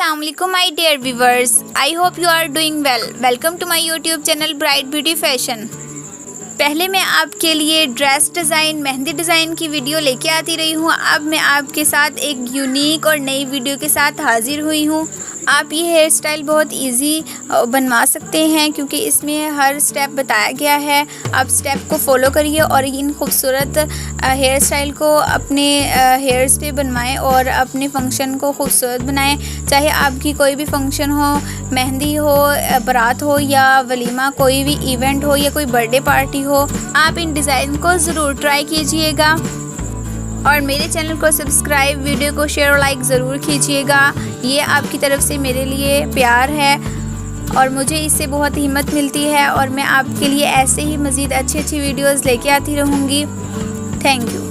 अस्सलाम वालेकुम my dear viewers, I hope you are doing well. Welcome to my YouTube channel Bright Beauty Fashion. पहले मैं आपके लिए ड्रेस डिज़ाइन, मेहंदी डिज़ाइन की वीडियो लेके आती रही हूँ। अब मैं आपके साथ एक यूनिक और नई वीडियो के साथ हाजिर हुई हूँ। आप ये हेयर स्टाइल बहुत इजी बनवा सकते हैं क्योंकि इसमें हर स्टेप बताया गया है। आप स्टेप को फॉलो करिए और इन खूबसूरत हेयर स्टाइल को अपने हेयर्स पे बनवाएं और अपने फंक्शन को खूबसूरत बनाएं। चाहे आपकी कोई भी फंक्शन हो, मेहंदी हो, बारात हो या वलीमा, कोई भी इवेंट हो या कोई बर्थडे पार्टी हो, आप इन डिज़ाइन को ज़रूर ट्राई कीजिएगा। और मेरे चैनल को सब्सक्राइब, वीडियो को शेयर और लाइक ज़रूर कीजिएगा। ये आपकी तरफ से मेरे लिए प्यार है और मुझे इससे बहुत हिम्मत मिलती है और मैं आपके लिए ऐसे ही मज़ीद अच्छी वीडियोस लेके आती रहूँगी। Thank you.